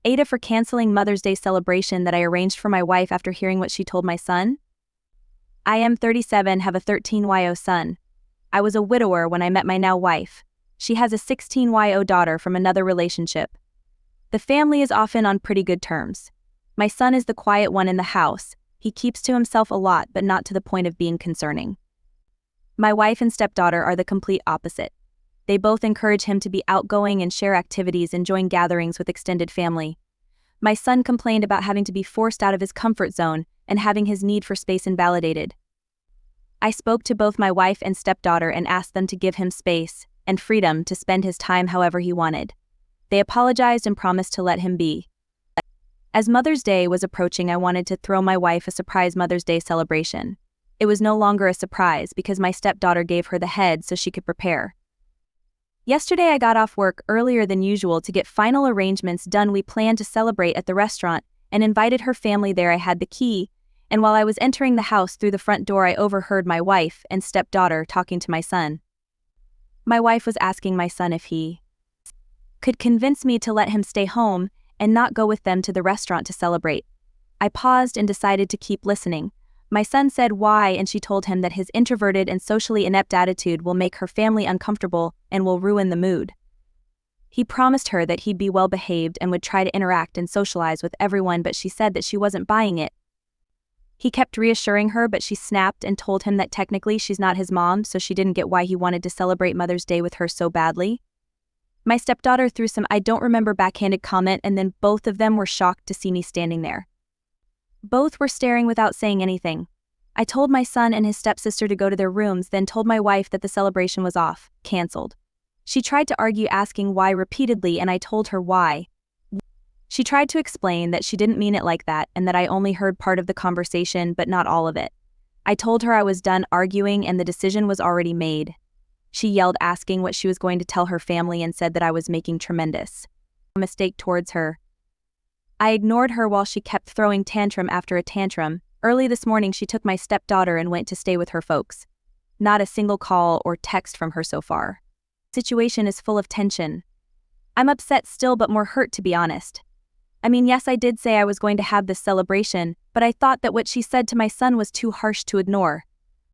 AITA for canceling Mother's Day celebration that I arranged for my wife after hearing what she told my son. I am 37, have a 13-year-old son. I was a widower when I met my now wife. She has a 16-year-old daughter from another relationship. The family is often on pretty good terms. My son is the quiet one in the house. He keeps to himself a lot, but not to the point of being concerning. My wife and stepdaughter are the complete opposite. They both encourage him to be outgoing and share activities and join gatherings with extended family. My son complained about having to be forced out of his comfort zone and having his need for space invalidated. I spoke to both my wife and stepdaughter and asked them to give him space and freedom to spend his time however he wanted. They apologized and promised to let him be. As Mother's Day was approaching, I wanted to throw my wife a surprise Mother's Day celebration. It was no longer a surprise because my stepdaughter gave her the head so she could prepare. Yesterday I got off work earlier than usual to get final arrangements done. We planned to celebrate at the restaurant and invited her family there. I had the key, and while I was entering the house through the front door, I overheard my wife and stepdaughter talking to my son. My wife was asking my son if he could convince me to let him stay home and not go with them to the restaurant to celebrate. I paused and decided to keep listening. My son said why, and she told him that his introverted and socially inept attitude will make her family uncomfortable and will ruin the mood. He promised her that he'd be well behaved and would try to interact and socialize with everyone, but she said that she wasn't buying it. He kept reassuring her, but she snapped and told him that technically she's not his mom, so she didn't get why he wanted to celebrate Mother's Day with her so badly. My stepdaughter threw some "I don't remember" backhanded comment, and then both of them were shocked to see me standing there. Both were staring without saying anything. I told my son and his stepsister to go to their rooms, then told my wife that the celebration was off, canceled. She tried to argue, asking why repeatedly, and I told her why. She tried to explain that she didn't mean it like that and that I only heard part of the conversation but not all of it. I told her I was done arguing and the decision was already made. She yelled, asking what she was going to tell her family, and said that I was making tremendous mistake towards her. I ignored her while she kept throwing tantrum after a tantrum. Early this morning she took my stepdaughter and went to stay with her folks. Not a single call or text from her so far. The situation is full of tension. I'm upset still, but more hurt, to be honest. I mean, yes, I did say I was going to have this celebration, but I thought that what she said to my son was too harsh to ignore.